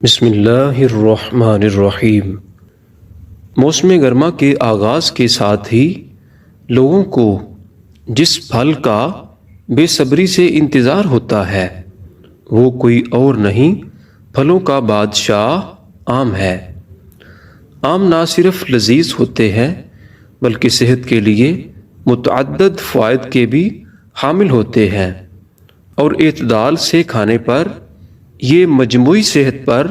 بسم اللہ الرحمن الرحیم۔ موسم گرما کے آغاز کے ساتھ ہی لوگوں کو جس پھل کا بے صبری سے انتظار ہوتا ہے وہ کوئی اور نہیں، پھلوں کا بادشاہ آم ہے۔ آم نہ صرف لذیذ ہوتے ہیں بلکہ صحت کے لیے متعدد فوائد کے بھی حامل ہوتے ہیں، اور اعتدال سے کھانے پر یہ مجموعی صحت پر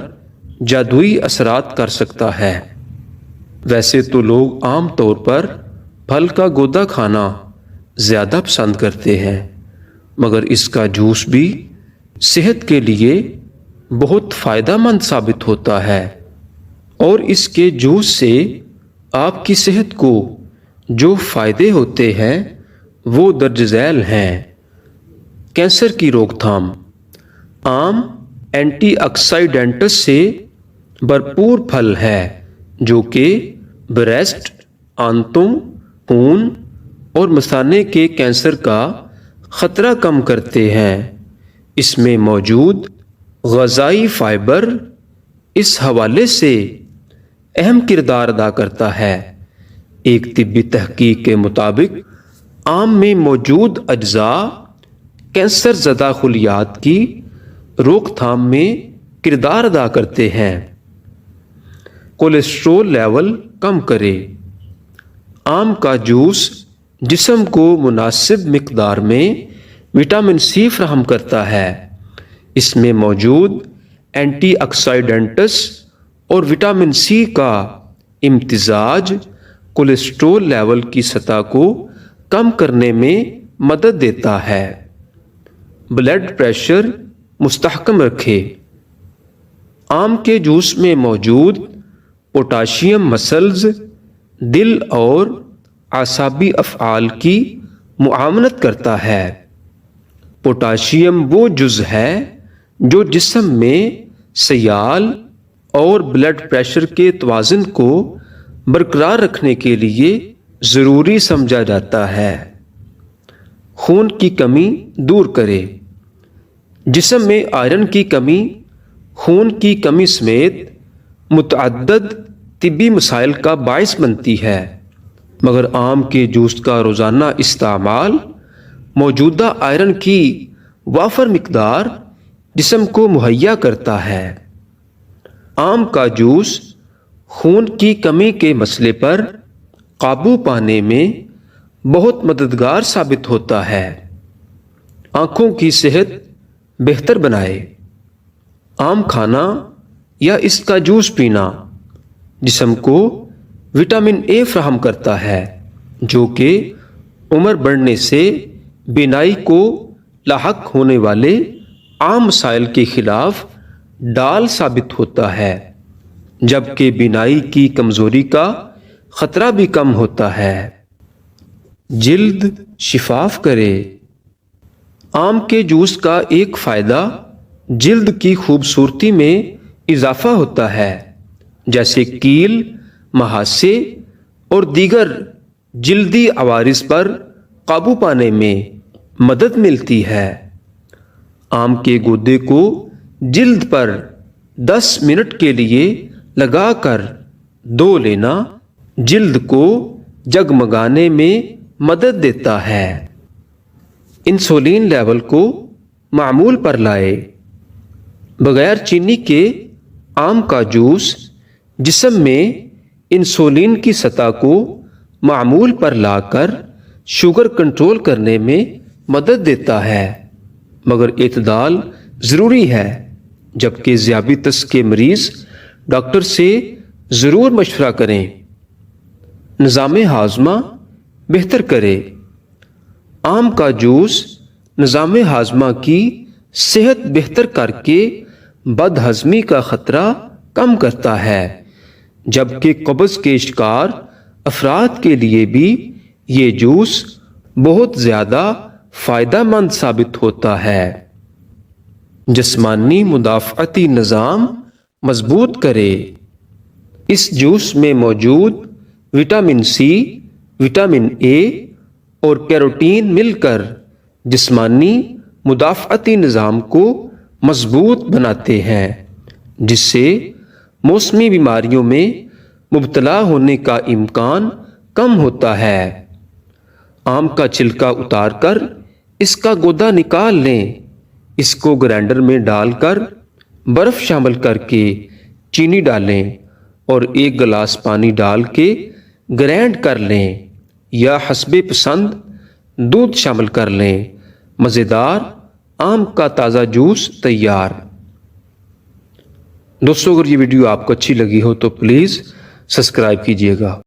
جادوئی اثرات کر سکتا ہے۔ ویسے تو لوگ عام طور پر پھل کا گودا کھانا زیادہ پسند کرتے ہیں، مگر اس کا جوس بھی صحت کے لیے بہت فائدہ مند ثابت ہوتا ہے، اور اس کے جوس سے آپ کی صحت کو جو فائدے ہوتے ہیں وہ درج ذیل ہیں۔ کینسر کی روک تھام۔ آم اینٹی آکسیڈنٹس سے بھرپور پھل ہے جو کہ بریسٹ، آنتوں، خون اور مثانے کے کینسر کا خطرہ کم کرتے ہیں۔ اس میں موجود غذائی فائبر اس حوالے سے اہم کردار ادا کرتا ہے۔ ایک طبی تحقیق کے مطابق آم میں موجود اجزاء کینسر زدہ خلیات کی روک تھام میں کردار ادا کرتے ہیں۔ کولیسٹرول لیول کم کرے۔ آم کا جوس جسم کو مناسب مقدار میں وٹامن سی فراہم کرتا ہے۔ اس میں موجود اینٹی آکسیڈنٹس اور وٹامن سی کا امتزاج کولیسٹرول لیول کی سطح کو کم کرنے میں مدد دیتا ہے۔ بلڈ پریشر مستحکم رکھے۔ آم کے جوس میں موجود پوٹاشیم مسلز دل اور اعصابی افعال کی معاونت کرتا ہے۔ پوٹاشیم وہ جز ہے جو جسم میں سیال اور بلڈ پریشر کے توازن کو برقرار رکھنے کے لیے ضروری سمجھا جاتا ہے۔ خون کی کمی دور کرے۔ جسم میں آئرن کی کمی، خون کی کمی سمیت متعدد طبی مسائل کا باعث بنتی ہے، مگر آم کے جوس کا روزانہ استعمال موجودہ آئرن کی وافر مقدار جسم کو مہیا کرتا ہے۔ آم کا جوس خون کی کمی کے مسئلے پر قابو پانے میں بہت مددگار ثابت ہوتا ہے۔ آنکھوں کی صحت بہتر بنائے۔ آم کھانا یا اس کا جوس پینا جسم کو وٹامن اے فراہم کرتا ہے، جو کہ عمر بڑھنے سے بینائی کو لاحق ہونے والے عام مسائل کے خلاف ڈال ثابت ہوتا ہے، جبکہ بینائی کی کمزوری کا خطرہ بھی کم ہوتا ہے۔ جلد شفاف کرے۔ آم کے جوس کا ایک فائدہ جلد کی خوبصورتی میں اضافہ ہوتا ہے، جیسے کیل، مہاسے اور دیگر جلدی عوارض پر قابو پانے میں مدد ملتی ہے۔ آم کے گودے کو جلد پر 10 منٹ کے لیے لگا کر دھو لینا جلد کو جگمگانے میں مدد دیتا ہے۔ انسولین لیول کو معمول پر لائے۔ بغیر چینی کے آم کا جوس جسم میں انسولین کی سطح کو معمول پر لا کر شوگر کنٹرول کرنے میں مدد دیتا ہے، مگر اعتدال ضروری ہے، جبکہ ذیابیطس کے مریض ڈاکٹر سے ضرور مشورہ کریں۔ نظام ہاضمہ بہتر کرے۔ آم کا جوس نظام ہاضمہ کی صحت بہتر کر کے بد ہضمی کا خطرہ کم کرتا ہے، جبکہ قبض کے شکار افراد کے لیے بھی یہ جوس بہت زیادہ فائدہ مند ثابت ہوتا ہے۔ جسمانی مدافعتی نظام مضبوط کرے۔ اس جوس میں موجود وٹامن سی، وٹامن اے اور کیروٹین مل کر جسمانی مدافعتی نظام کو مضبوط بناتے ہیں۔ جس سے موسمی بیماریوں میں مبتلا ہونے کا امکان کم ہوتا ہے۔ آم کا چھلکا اتار کر اس کا گودا نکال لیں۔ اس کو گرائنڈر میں ڈال کر برف شامل کر کے چینی ڈالیں اور 1 گلاس پانی ڈال کے گرائنڈ کر لیں یا حسب پسند دودھ شامل کر لیں۔ مزیدار آم کا تازہ جوس تیار۔ دوستو اگر یہ ویڈیو آپ کو اچھی لگی ہو تو پلیز سبسکرائب کیجیے گا۔